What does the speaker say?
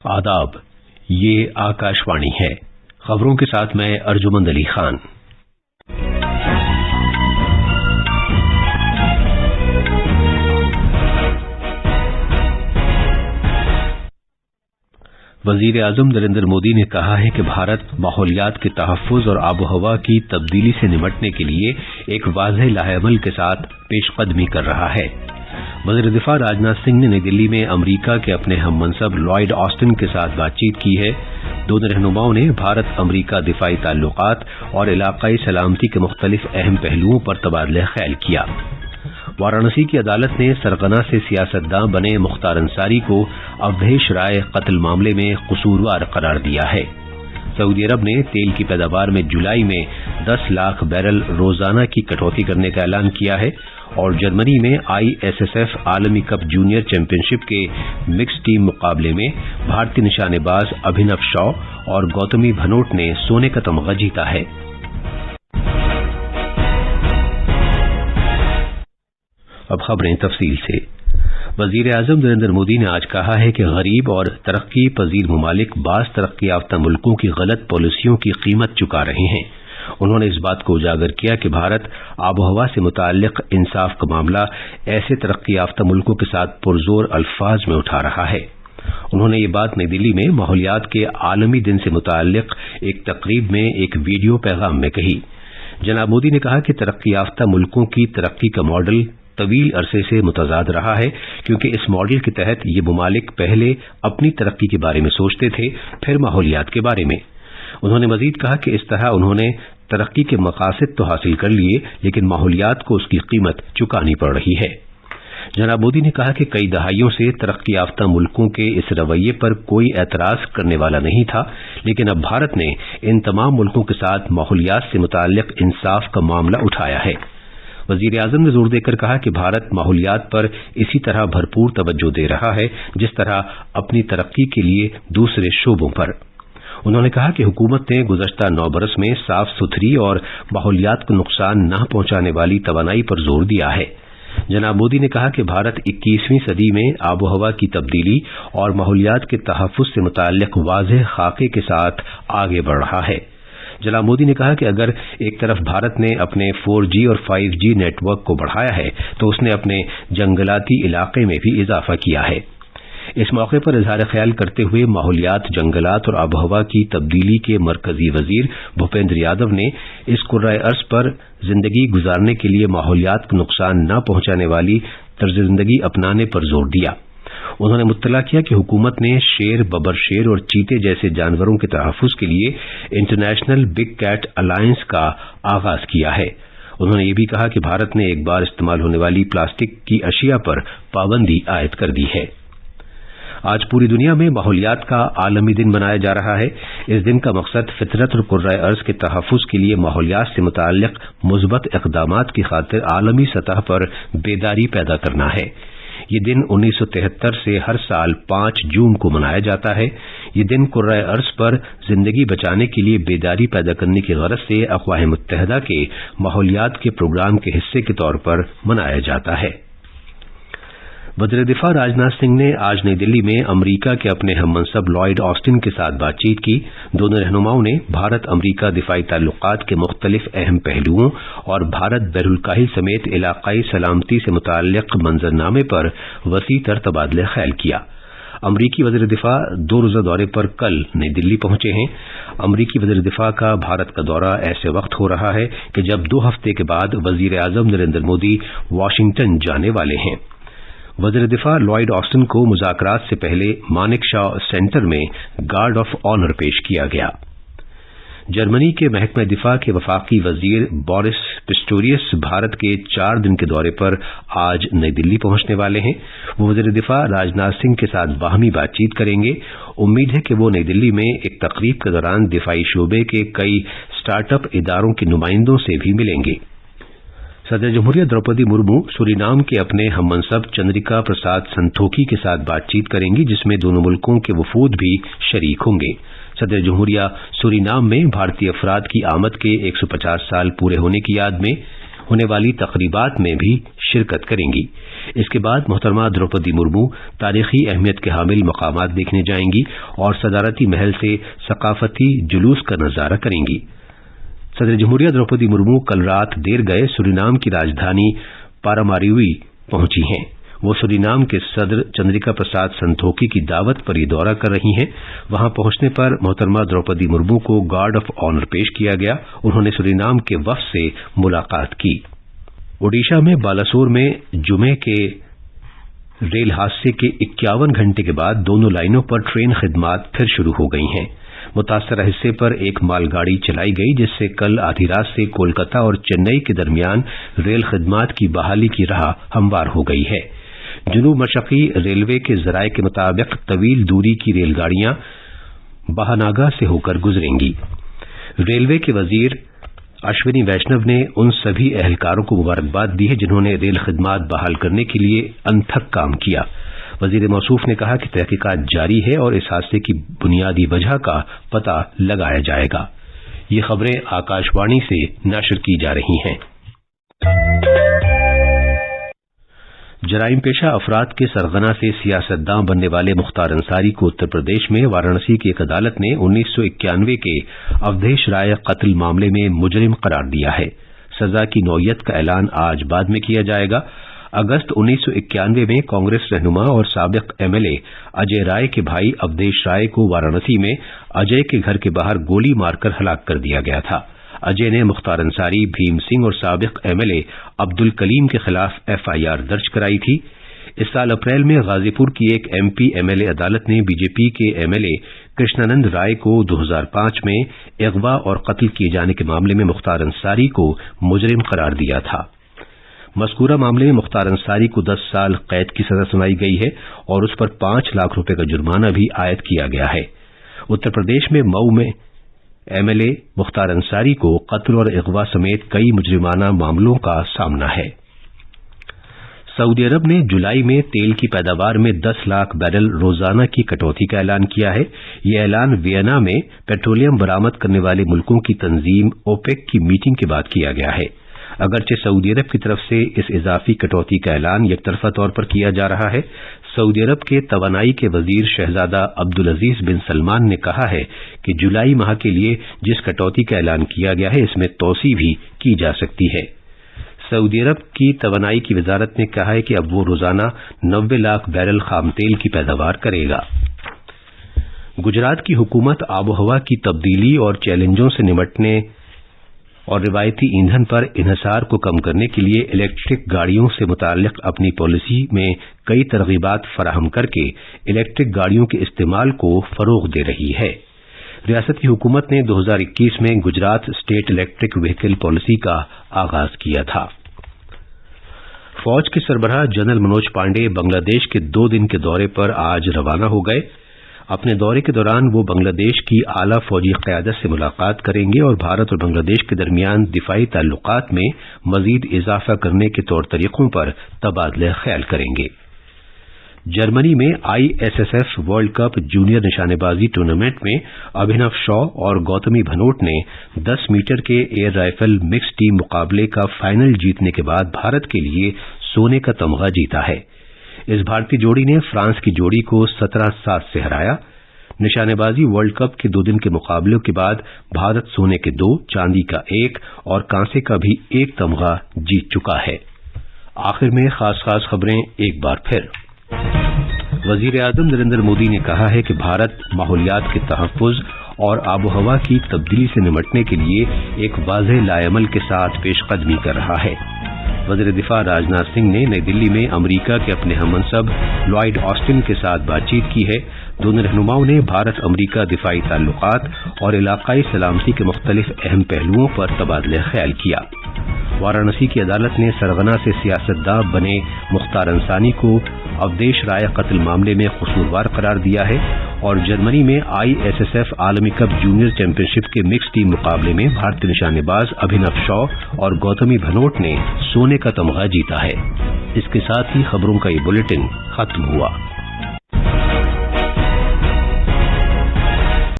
आदाब, ये आकाशवाणी है। खबरों के साथ मैं अर्जुमंद अली खान। वजीर आजम नरेंद्र मोदी ने कहा है कि भारत माहौलियात के तहफ्फुज और आबोहवा की तब्दीली से निमटने के लिए एक वाज़ेह लाहेअमल के साथ पेशकदमी कर रहा है। वज़ीर दिफा राजनाथ सिंह ने नई दिल्ली में अमरीका के अपने हममनसब लॉयड ऑस्टिन के साथ बातचीत की है। दोनों रहनुमाओं ने भारत अमरीका दिफाई ताल्लुकात और इलाकाई सलामती के मुख्तलिफ अहम पहलुओं पर तबादला ख्याल किया। वाराणसी की अदालत ने सरगना से सियासतदां बने मुख्तार अंसारी को अवधेश राय कत्ल मामले में कसूरवार करार दिया है। सऊदी अरब ने तेल की पैदावार में जुलाई में 10 लाख बैरल रोजाना की कटौती करने का ऐलान किया है और जर्मनी में ISSF आलमी कप जूनियर चैंपियनशिप के मिक्स टीम मुकाबले में भारतीय निशानेबाज अभिनव शॉ और गौतमी भनोट ने सोने का तमगा जीता है। अब खबरें तफसील से। वजीर आजम नरेंद्र मोदी ने आज कहा है कि गरीब और तरक्की पजीर ममालिक बाज़ तरक्की याफ्ता मुल्कों की गलत पॉलिसियों की कीमत चुका रहे हैं। उन्होंने इस बात को उजागर किया कि भारत आबोहवा से मुताल्लिक इंसाफ का मामला ऐसे तरक्की याफ्ता मुल्कों के साथ पुरजोर अल्फाज में उठा रहा है। उन्होंने ये बात नई दिल्ली में माहौलियात के आलमी दिन से मुताल्लिक एक तकरीब में एक वीडियो पैगाम में कही। जनाब मोदी ने कहा कि तरक्की याफ्ता मुल्कों की तरक्की का मॉडल तवील अरसे से मुतजाद रहा है, क्योंकि इस मॉडल के तहत ये ममालिक पहले अपनी तरक्की के बारे में सोचते थे, फिर माहौलियात के बारे में। उन्होंने मजीद कहा कि इस तरह उन्होंने तरक्की के मकासद तो हासिल कर लिए, लेकिन माहौलियात को उसकी कीमत चुकानी पड़ रही है। जनाब मोदी ने कहा कि कई दहाइयों से तरक्की याफ्ता मुल्कों के इस रवैये पर कोई एतराज करने वाला नहीं था, लेकिन अब भारत ने इन तमाम मुल्कों के साथ माहौलियात से मुताल्लिक इंसाफ का मामला उठाया है। वजीर आजम ने जोर देकर कहा कि भारत माहौलियात पर इसी तरह भरपूर तवज्जो दे रहा है जिस तरह अपनी तरक्की के लिए दूसरे शोबों पर। उन्होंने कहा कि हुकूमत ने गुज़श्ता 9 बरस में साफ सुथरी और माहौलियात को नुकसान न पहुंचाने वाली तवानाई पर जोर दिया है। जनाब मोदी ने कहा कि भारत 21वीं सदी में आबोहवा की तब्दीली और माहौलियात के तहफ्फुज से मुताल्लिक वाज़ेह खाके के साथ आगे बढ़ रहा है। जनाब मोदी ने कहा कि अगर एक तरफ भारत ने अपने 4G और 5G नेटवर्क को बढ़ाया है, तो उसने अपने जंगलाती इलाके में भी इजाफा किया है। इस मौके पर इजहार ख्याल करते हुए माहौलियात, जंगलात और आबोहवा की तब्दीली के मरकजी वजीर भूपेंद्र यादव ने इस कुर्राए अर्ज पर जिंदगी गुजारने के लिए माहौलियात को नुकसान न पहुंचाने वाली तर्ज जिंदगी अपनाने पर जोर दिया। उन्होंने मुत्तला किया कि हुकूमत ने शेर, बबर शेर और चीते जैसे जानवरों के तहफ्फुज के लिए इंटरनेशनल बिग कैट अलायंस का आगाज किया है। उन्होंने ये भी कहा कि भारत ने एक बार इस्तेमाल होने वाली प्लास्टिक की अशिया पर पाबंदी आयद कर दी है। आज पूरी दुनिया में माहौलियात का आलमी दिन मनाया जा रहा है। इस दिन का मकसद फितरत और कुर्राए अर्ज के तहफ्फुज के लिए माहौलियात से मुताल्लिक मुस्बत इक़दामात की खातिर आलमी सतह पर बेदारी पैदा करना है। ये दिन 1973 से हर साल 5 जून को मनाया जाता है। ये दिन कुर्राए अर्ज पर जिंदगी बचाने के लिए बेदारी पैदा करने की गरज से अक़वाम मुत्तहिदा के माहौलियात के प्रोग्राम के हिस्से के तौर पर मनाया जाता है। वज़ीर दिफा राजनाथ सिंह ने आज नई दिल्ली में अमरीका के अपने हममनसब लॉयड ऑस्टिन के साथ बातचीत की। दोनों रहनुमाओं ने भारत अमरीका दिफाई ताल्लुकात के मुख्तलिफ अहम पहलुओं और भारत बैरुल समेत इलाकाई सलामती से मुताल्लिक मंजरनामे पर वसी तर तबादला ख्याल किया। अमरीकी वज़ीर दिफा 2 रोज़ा दौरे पर कल नई दिल्ली पहुंचे हैं। अमरीकी वज़ीर दिफा का भारत का दौरा ऐसे वक्त हो रहा है कि जब 2 हफ्ते के बाद वज़ीर आज़म नरेंद्र मोदी वाशिंगटन जाने वाले हैं। वज़ीर दिफा लॉयड ऑस्टिन को मुज़ाकरात से पहले मानिक शॉ सेंटर में गार्ड ऑफ ऑनर पेश किया गया। जर्मनी के महकमा दिफा के वफाकी वजीर बोरिस पिस्टोरियस भारत के 4 दिन के दौरे पर आज नई दिल्ली पहुंचने वाले हैं। वो वज़ीर दिफा राजनाथ सिंह के साथ बाहमी बातचीत करेंगे। उम्मीद है कि वो नई दिल्ली में एक तकरीब के दौरान दिफाई शोबे के कई स्टार्टअप इदारों के नुमाइंदों से भी मिलेंगे। सदर जमहूरिया द्रौपदी मुर्मू सूरीनाम के अपने हममनसब चंद्रिका प्रसाद संतोखी के साथ बातचीत करेंगी, जिसमें दोनों मुल्कों के वफूद भी शरीक होंगे। सदर जमहूरिया सूरीनाम में भारतीय अफराद की आमद के 150 साल पूरे होने की याद में ہونے والی تقریبات میں بھی شرکت کریں گی۔ اس کے بعد محترمہ دروپدی مرمو تاریخی اہمیت کے حامل مقامات دیکھنے جائیں گی اور صدارتی محل سے ثقافتی جلوس کا نظارہ کریں گی۔ صدر جمہوریہ دروپدی مرمو کل رات دیر گئے سورینام کی راجدھانی پاراماریوی پہنچی ہیں۔ وہ سورینام کے صدر چندریکا پرساد سنتوکی کی دعوت پر یہ دورہ کر رہی ہیں۔ وہاں پہنچنے پر محترمہ دروپدی مرمو کو گارڈ آف آنر پیش کیا گیا۔ انہوں نے سورینام کے وفد سے ملاقات کی۔ اڈیشہ میں بالاسور میں جمعے کے ریل حادثے کے 51 گھنٹے کے بعد دونوں لائنوں پر ٹرین خدمات پھر شروع ہو گئی ہیں۔ متاثرہ حصے پر ایک مال گاڑی چلائی گئی جس سے کل آدھی رات سے کولکاتہ اور چنئی کے درمیان ریل خدمات کی بحالی کی راہ ہموار ہو گئی ہے۔ جنوب مشرقی ریلوے کے ذرائع کے مطابق طویل دوری کی ریل گاڑیاں باہاناگا سے ہو کر گزریں گی۔ ریلوے کے وزیر اشونی ویشنو نے ان سبھی اہلکاروں کو مبارکباد دی ہے جنہوں نے ریل خدمات بحال کرنے کے لیے انتھک کام کیا۔ وزیر موصوف نے کہا کہ تحقیقات جاری ہے اور اس حادثے کی بنیادی وجہ کا پتہ لگایا جائے گا۔ یہ خبریں آکاش وانی سے نشر کی جا رہی ہیں۔ جرائم پیشہ افراد کے سرغنہ سے سیاستداں بننے والے مختار انصاری کو اتر پردیش میں وارانسی کی ایک عدالت نے 1991 کے اودھیش رائے قتل معاملے میں مجرم قرار دیا ہے۔ سزا کی نوعیت کا اعلان آج بعد میں کیا جائے گا۔ اگست 1991 میں کانگریس رہنما اور سابق ایم ایل اے اجے رائے کے بھائی اودھیش رائے کو وارانسی میں اجے کے گھر کے باہر گولی مار کر ہلاک کر دیا گیا تھا۔ اجے نے مختار انصاری، بھیم سنگھ اور سابق ایم ایل اے عبد الکلیم کے خلاف FIR درج کرائی تھی۔ اس سال اپریل میں غازی پور کی ایک MP MLA عدالت نے بی جے پی کے MLA کرشنانند رائے کو 2005 میں اغوا اور قتل کیے جانے کے معاملے میں مختار انصاری کو مجرم قرار دیا تھا۔ مذکورہ معاملے میں مختار انصاری کو 10 سال قید کی سزا سنائی گئی ہے اور اس پر 5 لاکھ روپے کا جرمانہ بھی عائد کیا گیا ہے۔ اتر پردیش میں مئو میں MLA مختار انصاری کو قتل اور اغوا سمیت کئی مجرمانہ معاملوں کا سامنا ہے۔ سعودی عرب نے جولائی میں تیل کی پیداوار میں 10 لاکھ بیرل روزانہ کی کٹوتی کا اعلان کیا ہے۔ یہ اعلان وینا میں پیٹرولیم برآمد کرنے والے ملکوں کی تنظیم OPEC کی میٹنگ کے بعد کیا گیا ہے۔ اگرچہ سعودی عرب کی طرف سے اس اضافی کٹوتی کا اعلان یک طرفہ طور پر کیا جا رہا ہے، سعودی عرب کے توانائی کے وزیر شہزادہ عبدالعزیز بن سلمان نے کہا ہے کہ جولائی ماہ کے لیے جس کٹوتی کا اعلان کیا گیا ہے اس میں توسیع بھی کی جا سکتی ہے۔ سعودی عرب کی توانائی کی وزارت نے کہا ہے کہ اب وہ روزانہ 90 لاکھ بیرل خام تیل کی پیداوار کرے گا۔ گجرات کی حکومت آب و ہوا کی تبدیلی اور چیلنجوں سے نمٹنے اور روایتی ایندھن پر انحصار کو کم کرنے کے لیے الیکٹرک گاڑیوں سے متعلق اپنی پالیسی میں کئی ترغیبات فراہم کر کے الیکٹرک گاڑیوں کے استعمال کو فروغ دے رہی ہے۔ ریاست کی حکومت نے 2021 میں Gujarat state electric vehicle policy کا آغاز کیا تھا۔ فوج کے سربراہ جنرل منوج پانڈے بنگلہ دیش کے 2 دن کے دورے پر آج روانہ ہو گئے۔ اپنے دورے کے دوران وہ بنگلہ دیش کی اعلیٰ فوجی قیادت سے ملاقات کریں گے اور بھارت اور بنگلہ دیش کے درمیان دفاعی تعلقات میں مزید اضافہ کرنے کے طور طریقوں پر تبادلہ خیال کریں گے۔ جرمنی میں ISSF ورلڈ کپ جونیئر نشانے بازی ٹورنامنٹ میں ابھینو شا اور گوتمی بھنوٹ نے 10 میٹر کے ایئر رائفل مکس ٹیم مقابلے کا فائنل جیتنے کے بعد بھارت کے لیے سونے کا تمغہ جیتا ہے۔ اس بھارتی جوڑی نے فرانس کی جوڑی کو 17-7 سے ہرایا۔ نشانے بازی ورلڈ کپ کے 2 دن کے مقابلوں کے بعد بھارت سونے کے 2، چاندی کا 1 اور کانسے کا بھی 1 تمغہ جیت چکا ہے۔ آخر میں خاص خبریں ایک بار پھر۔ وزیر اعظم نریندر مودی نے کہا ہے کہ بھارت ماحولیات کے تحفظ اور آب و ہوا کی تبدیلی سے نمٹنے کے لیے ایک واضح لائے عمل کے ساتھ پیش قدمی کر رہا ہے۔ وزیر دفاع راجناتھ سنگھ نے نئی دلی میں امریکہ کے اپنے ہم منصب لوئڈ آسٹن کے ساتھ بات چیت کی ہے۔ دونوں رہنماؤں نے بھارت امریکہ دفاعی تعلقات اور علاقائی سلامتی کے مختلف اہم پہلوؤں پر تبادلہ خیال کیا۔ وارانسی کی عدالت نے سرغنہ سے سیاستداں بنے مختار انصاری کو اودھیش رائے قتل معاملے میں قصوروار قرار دیا ہے اور جرمنی میں ISSF عالمی کپ جونیئر چیمپئن شپ کے مکس ٹیم مقابلے میں بھارتی نشانے باز ابھینو شا اور گوتمی بھنوٹ نے سونے کا تمغہ جیتا ہے۔ اس کے ساتھ ہی خبروں کا یہ بلیٹن ختم ہوا۔